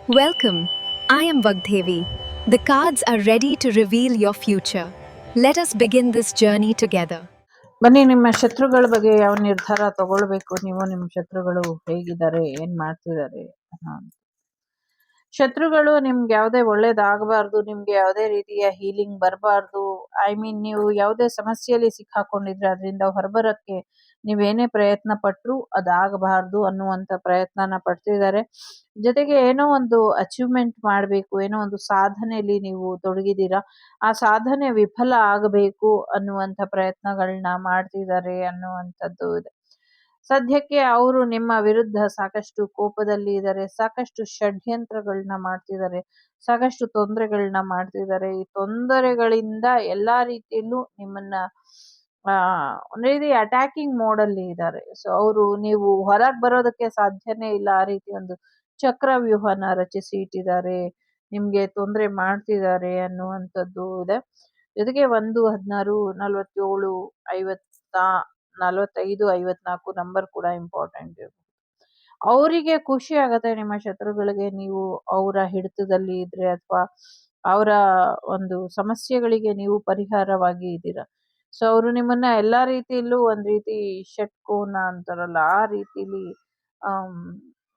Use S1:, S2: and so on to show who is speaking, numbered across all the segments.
S1: Welcome. I am Vagdevi. The cards are ready to reveal your future. Let us begin this journey together.
S2: ಬನ್ನಿ, ನಿಮ್ಮ ಶತ್ರುಗಳ ಬಗ್ಗೆ ಯಾವ ನಿರ್ಧಾರ ತಗೊಳ್ಬೇಕು, ನೀವು ನಿಮ್ಮ ಶತ್ರುಗಳು ಹೇಗಿದ್ದಾರೆ, ಏನ್ ಮಾಡ್ತಿದ್ದಾರೆ. ಶತ್ರುಗಳು ನಿಮ್ಗೆ ಯಾವುದೇ ಒಳ್ಳೇದಾಗಬಾರ್ದು, ನಿಮ್ಗೆ ಯಾವುದೇ ರೀತಿಯ ಹೀಲಿಂಗ್ ಬರಬಾರ್ದು. ನೀವು ಯಾವುದೇ ಸಮಸ್ಯೆಯಲ್ಲಿ ಸಿಕ್ಕಾಕೊಂಡಿದ್ರೆ ಅದರಿಂದ ಹೊರಬರಕ್ಕೆ ನೀವೇನೇ ಪ್ರಯತ್ನ ಪಟ್ಟರು ಅದಾಗಬಾರ್ದು ಅನ್ನುವಂಥ ಪ್ರಯತ್ನನ ಪಡ್ತಿದ್ದಾರೆ. ಜೊತೆಗೆ ಏನೋ ಒಂದು ಅಚೀವ್ಮೆಂಟ್ ಮಾಡಬೇಕು, ಏನೋ ಒಂದು ಸಾಧನೆಯಲ್ಲಿ ನೀವು ತೊಡಗಿದ್ದೀರಾ, ಆ ಸಾಧನೆ ವಿಫಲ ಆಗಬೇಕು ಅನ್ನುವಂಥ ಪ್ರಯತ್ನಗಳನ್ನ ಮಾಡ್ತಿದ್ದಾರೆ ಅನ್ನುವಂಥದ್ದು ಇದೆ. ಸದ್ಯಕ್ಕೆ ಅವರು ನಿಮ್ಮ ವಿರುದ್ಧ ಸಾಕಷ್ಟು ಕೋಪದಲ್ಲಿ ಇದ್ದಾರೆ, ಸಾಕಷ್ಟು ಷಡ್ಯಂತ್ರಗಳನ್ನ ಮಾಡ್ತಿದ್ದಾರೆ, ಸಾಕಷ್ಟು ತೊಂದರೆಗಳನ್ನ ಮಾಡ್ತಿದ್ದಾರೆ. ಈ ತೊಂದರೆಗಳಿಂದ ಎಲ್ಲಾ ರೀತಿಯಲ್ಲೂ ನಿಮ್ಮನ್ನ ಒಂದ್ ರೀತಿ ಅಟ್ಯಾಕಿಂಗ್ ಮೋಡ್ ಅಲ್ಲಿ ಇದ್ದಾರೆ. ಸೊ ನೀವು ಹೊರಗೆ ಬರೋದಕ್ಕೆ ಸಾಧ್ಯನೇ ಇಲ್ಲ, ಆ ರೀತಿ ಒಂದು ಚಕ್ರವ್ಯೂಹನ ರಚಿಸಿ ಇಟ್ಟಿದ್ದಾರೆ, ನಿಮ್ಗೆ ತೊಂದರೆ ಮಾಡ್ತಿದ್ದಾರೆ ಅನ್ನುವಂಥದ್ದು ಇದೆ. ಜೊತೆಗೆ 1, 16, 47, 45, 54 ನಂಬರ್ ಕೂಡ ಇಂಪಾರ್ಟೆಂಟ್ ಇರುತ್ತೆ. ಅವರಿಗೆ ಖುಷಿ ಆಗತ್ತೆ ನಿಮ್ಮ ಶತ್ರುಗಳಿಗೆ ನೀವು ಅವರ ಹಿಡಿತದಲ್ಲಿ ಇದ್ರೆ, ಅಥವಾ ಅವರ ಒಂದು ಸಮಸ್ಯೆಗಳಿಗೆ ನೀವು ಪರಿಹಾರವಾಗಿ ಇದ್ದೀರಾ. ಸೊ ಅವರು ನಿಮ್ಮನ್ನ ಎಲ್ಲಾ ರೀತಿಯಲ್ಲೂ ಒಂದ್ ರೀತಿ ಷಟ್ಕೋನ ಅಂತಾರಲ್ಲ, ಆ ರೀತಿಲಿ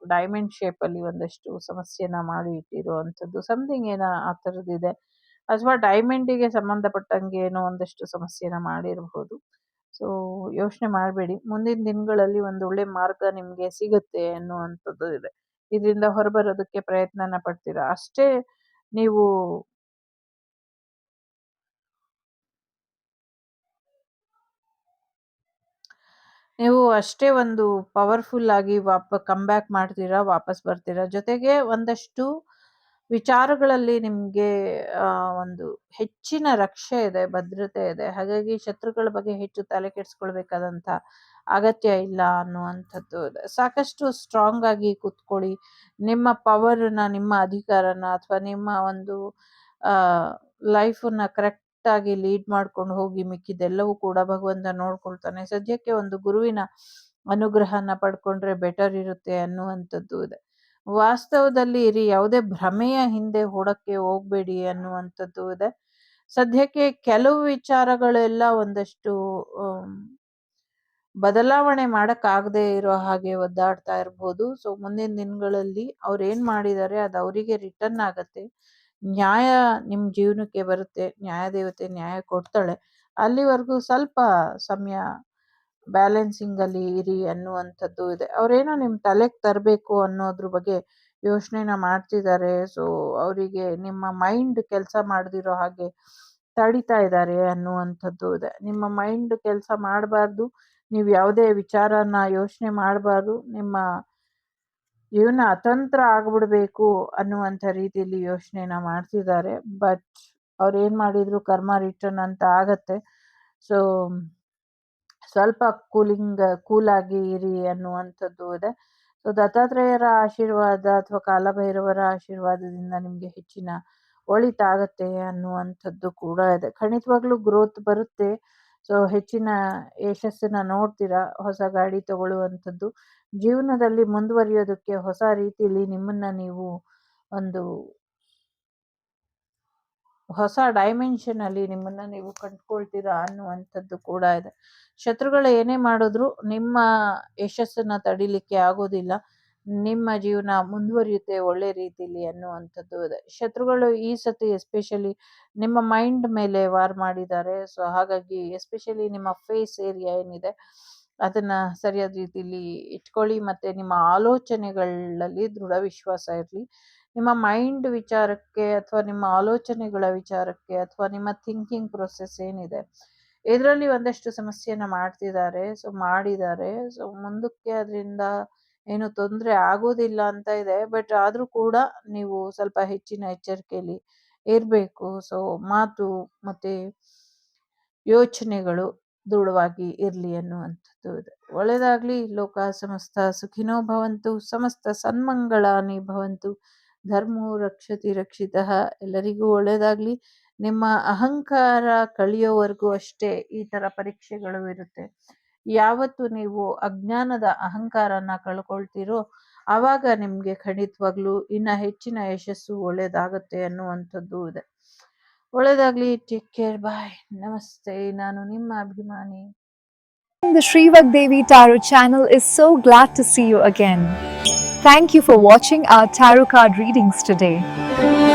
S2: ಡೈಮಂಡ್ ಶೇಪ್ ಅಲ್ಲಿ ಒಂದಷ್ಟು ಸಮಸ್ಯೆನ ಮಾಡಿ ಇಟ್ಟಿರುವಂಥದ್ದು ಸಮಥಿಂಗ್ ಆ ಥರದ್ದಿದೆ. ಅಥವಾ ಡೈಮಂಡಿಗೆ ಸಂಬಂಧಪಟ್ಟಂಗೆ ಏನೋ ಒಂದಷ್ಟು ಸಮಸ್ಯೆನ ಮಾಡಿರಬಹುದು. ಸೊ ಯೋಚನೆ ಮಾಡಬೇಡಿ, ಮುಂದಿನ ದಿನಗಳಲ್ಲಿ ಒಂದು ಒಳ್ಳೆ ಮಾರ್ಗ ನಿಮ್ಗೆ ಸಿಗುತ್ತೆ ಅನ್ನುವಂಥದ್ದು ಇದೆ. ಇದರಿಂದ ಹೊರಬರೋದಕ್ಕೆ ಪ್ರಯತ್ನನ ಪಡ್ತೀರಾ ಅಷ್ಟೇ. ನೀವು ಅಷ್ಟೇ ಒಂದು ಪವರ್ಫುಲ್ ಆಗಿ ಕಮ್ ಬ್ಯಾಕ್ ಮಾಡ್ತೀರಾ, ವಾಪಸ್ ಬರ್ತೀರಾ. ಜೊತೆಗೆ ಒಂದಷ್ಟು ವಿಚಾರಗಳಲ್ಲಿ ನಿಮ್ಗೆ ಒಂದು ಹೆಚ್ಚಿನ ರಕ್ಷೆ ಇದೆ, ಭದ್ರತೆ ಇದೆ. ಹಾಗಾಗಿ ಶತ್ರುಗಳ ಬಗ್ಗೆ ಹೆಚ್ಚು ತಲೆ ಕೆಡಿಸ್ಕೊಳ್ಬೇಕಾದಂತ ಅಗತ್ಯ ಇಲ್ಲ ಅನ್ನುವಂಥದ್ದು ಇದೆ. ಸಾಕಷ್ಟು ಸ್ಟ್ರಾಂಗ್ ಆಗಿ ಕೂತ್ಕೊಳ್ಳಿ. ನಿಮ್ಮ ಪವರ್ನ, ನಿಮ್ಮ ಅಧಿಕಾರನ, ಅಥವಾ ನಿಮ್ಮ ಒಂದು ಲೈಫನ್ನ ಕರೆಕ್ಟ್ ಆಗಿ ಲೀಡ್ ಮಾಡ್ಕೊಂಡು ಹೋಗಿ. ಮಿಕ್ಕಿದೆಲ್ಲವೂ ಕೂಡ ಭಗವಂತ ನೋಡ್ಕೊಳ್ತಾನೆ. ಸದ್ಯಕ್ಕೆ ಒಂದು ಗುರುವಿನ ಅನುಗ್ರಹನ ಪಡ್ಕೊಂಡ್ರೆ ಬೆಟರ್ ಇರುತ್ತೆ ಅನ್ನುವಂಥದ್ದು ಇದೆ. ವಾಸ್ತವದಲ್ಲಿ ಇರಿ, ಯಾವುದೇ ಭ್ರಮೆಯ ಹಿಂದೆ ಹೂಡಕ್ಕೆ ಹೋಗ್ಬೇಡಿ ಅನ್ನುವಂಥದ್ದು ಇದೆ. ಸದ್ಯಕ್ಕೆ ಕೆಲವು ವಿಚಾರಗಳೆಲ್ಲ ಒಂದಷ್ಟು ಬದಲಾವಣೆ ಮಾಡಕ್ಕಾಗದೆ ಇರೋ ಹಾಗೆ ಒದ್ದಾಡ್ತಾ ಇರ್ಬೋದು. ಸೊ ಮುಂದಿನ ದಿನಗಳಲ್ಲಿ ಅವ್ರು ಏನ್ ಮಾಡಿದ್ದಾರೆ ಅದು ಅವರಿಗೆ ರಿಟರ್ನ್ ಆಗತ್ತೆ. ನ್ಯಾಯ ನಿಮ್ ಜೀವನಕ್ಕೆ ಬರುತ್ತೆ, ನ್ಯಾಯದೇವತೆ ನ್ಯಾಯ ಕೊಡ್ತಾಳೆ. ಅಲ್ಲಿವರೆಗೂ ಸ್ವಲ್ಪ ಸಮಯ ಬ್ಯಾಲೆನ್ಸಿಂಗ್ ಅಲ್ಲಿ ಇರಿ ಅನ್ನುವಂಥದ್ದು ಇದೆ. ಅವ್ರೇನೋ ನಿಮ್ ತಲೆಗೆ ತರಬೇಕು ಅನ್ನೋದ್ರ ಬಗ್ಗೆ ಯೋಚನೆನ ಮಾಡ್ತಿದ್ದಾರೆ. ಸೊ ಅವರಿಗೆ ನಿಮ್ಮ ಮೈಂಡ್ ಕೆಲಸ ಮಾಡದಿರೋ ಹಾಗೆ ತಡಿತಾ ಇದ್ದಾರೆ ಅನ್ನುವಂಥದ್ದು ಇದೆ. ನಿಮ್ಮ ಮೈಂಡ್ ಕೆಲಸ ಮಾಡಬಾರ್ದು, ನೀವು ಯಾವುದೇ ವಿಚಾರನ ಯೋಚನೆ ಮಾಡಬಾರ್ದು, ನಿಮ್ಮ ಜೀವನ ಅತಂತ್ರ ಆಗ್ಬಿಡ್ಬೇಕು ಅನ್ನುವಂಥ ರೀತಿಯಲ್ಲಿ ಯೋಚನೆನ ಮಾಡ್ತಿದ್ದಾರೆ. ಬಟ್ ಅವ್ರು ಏನ್ ಮಾಡಿದ್ರು ಕರ್ಮ ರಿಟರ್ನ್ ಅಂತ ಆಗತ್ತೆ. ಸೊ ಸ್ವಲ್ಪ ಕೂಲಾಗಿ ಇರಿ ಅನ್ನುವಂಥದ್ದು ಇದೆ. ಸೊ ದತ್ತಾತ್ರೇಯರ ಆಶೀರ್ವಾದ ಅಥವಾ ಕಾಲಭೈರವರ ಆಶೀರ್ವಾದದಿಂದ ನಿಮ್ಗೆ ಹೆಚ್ಚಿನ ಒಳಿತಾಗತ್ತೆ ಅನ್ನುವಂಥದ್ದು ಕೂಡ ಇದೆ. ಖಂಡಿತವಾಗ್ಲೂ ಗ್ರೋತ್ ಬರುತ್ತೆ. ಸೊ ಹೆಚ್ಚಿನ ಯಶಸ್ಸನ್ನ ನೋಡ್ತೀರಾ. ಹೊಸ ಗಾಡಿ ತಗೊಳ್ಳುವಂಥದ್ದು, ಜೀವನದಲ್ಲಿ ಮುಂದುವರಿಯೋದಕ್ಕೆ ಹೊಸ ರೀತಿಯಲ್ಲಿ ನಿಮ್ಮನ್ನ ನೀವು ಒಂದು ಹೊಸ ಡೈಮೆನ್ಷನ್ ಅಲ್ಲಿ ನಿಮ್ಮನ್ನ ನೀವು ಕಂಡುಕೊಳ್ತೀರಾ ಅನ್ನುವಂಥದ್ದು ಕೂಡ ಇದೆ. ಶತ್ರುಗಳು ಏನೇ ಮಾಡಿದ್ರು ನಿಮ್ಮ ಯಶಸ್ಸನ್ನ ತಡಿಲಿಕ್ಕೆ ಆಗೋದಿಲ್ಲ. ನಿಮ್ಮ ಜೀವನ ಮುಂದುವರಿಯುತ್ತೆ ಒಳ್ಳೆ ರೀತಿಯಲ್ಲಿ ಅನ್ನುವಂಥದ್ದು ಇದೆ. ಶತ್ರುಗಳು ಈ ಸತಿ ಎಸ್ಪೆಷಲಿ ನಿಮ್ಮ ಮೈಂಡ್ ಮೇಲೆ ವಾರ್ ಮಾಡಿದ್ದಾರೆ. ಸೊ ಹಾಗಾಗಿ ಎಸ್ಪೆಷಲಿ ನಿಮ್ಮ ಫೇಸ್ ಏರಿಯಾ ಏನಿದೆ ಅದನ್ನ ಸರಿಯಾದ ರೀತಿಯಲ್ಲಿ ಇಟ್ಕೊಳ್ಳಿ. ಮತ್ತೆ ನಿಮ್ಮ ಆಲೋಚನೆಗಳಲ್ಲಿ ದೃಢ ವಿಶ್ವಾಸ ಇರಲಿ. ನಿಮ್ಮ ಮೈಂಡ್ ವಿಚಾರಕ್ಕೆ, ಅಥವಾ ನಿಮ್ಮ ಆಲೋಚನೆಗಳ ವಿಚಾರಕ್ಕೆ, ಅಥವಾ ನಿಮ್ಮ ಥಿಂಕಿಂಗ್ ಪ್ರೊಸೆಸ್ ಏನಿದೆ ಇದರಲ್ಲಿ ಒಂದಷ್ಟು ಸಮಸ್ಯೆನ ಮಾಡಿದ್ದಾರೆ. ಸೊ ಮುಂದಕ್ಕೆ ಅದರಿಂದ ಏನು ತೊಂದರೆ ಆಗೋದಿಲ್ಲ ಅಂತ ಇದೆ. ಬಟ್ ಆದ್ರೂ ಕೂಡ ನೀವು ಸ್ವಲ್ಪ ಹೆಚ್ಚಿನ ಎಚ್ಚರಿಕೆಯಲ್ಲಿ ಇರಬೇಕು. ಸೊ ಮಾತು ಮತ್ತೆ ಯೋಚನೆಗಳು ದೃಢವಾಗಿ ಇರ್ಲಿ ಅನ್ನುವಂಥದ್ದು ಇದೆ. ಒಳ್ಳೆಯದಾಗ್ಲಿ. ಲೋಕ ಸಮಸ್ತ ಸುಖಿನೋ ಭವಂತು, ಸಮಸ್ತ ಸನ್ಮಂಗಳಾನಿ ಭವಂತು, ಧರ್ಮೋ ರಕ್ಷತಿ ರಕ್ಷಿತಃ. ಎಲ್ಲರಿಗೂ ಒಳ್ಳೆಯದಾಗ್ಲಿ. ನಿಮ್ಮ ಅಹಂಕಾರ ಕಳಿಯೋವರೆಗೂ ಅಷ್ಟೇ ಈ ತರ ಪರೀಕ್ಷೆಗಳು ಇರುತ್ತೆ. ಯಾವತ್ತು ನೀವು ಅಜ್ಞಾನದ ಅಹಂಕಾರನ ಕಳ್ಕೊಳ್ತೀರೋ ಆವಾಗ ನಿಮಗೆ ಖಂಡಿತವಾಗ್ಲೂ ಇನ್ನ ಹೆಚ್ಚಿನ ಯಶಸ್ಸು ಒಳ್ಳೇದಾಗತ್ತೆ ಅನ್ನುವಂಥದ್ದು ಇದೆ. ಒಳ್ಳೇದಾಗ್ಲಿ. Take care. ಬಾಯ್. ನಮಸ್ತೆ. ನಾನು ನಿಮ್ಮ ಅಭಿಮಾನಿ.
S1: The Sri Vagdevi Tarot channel is so glad to see you again. Thank you for watching our tarot card readings today.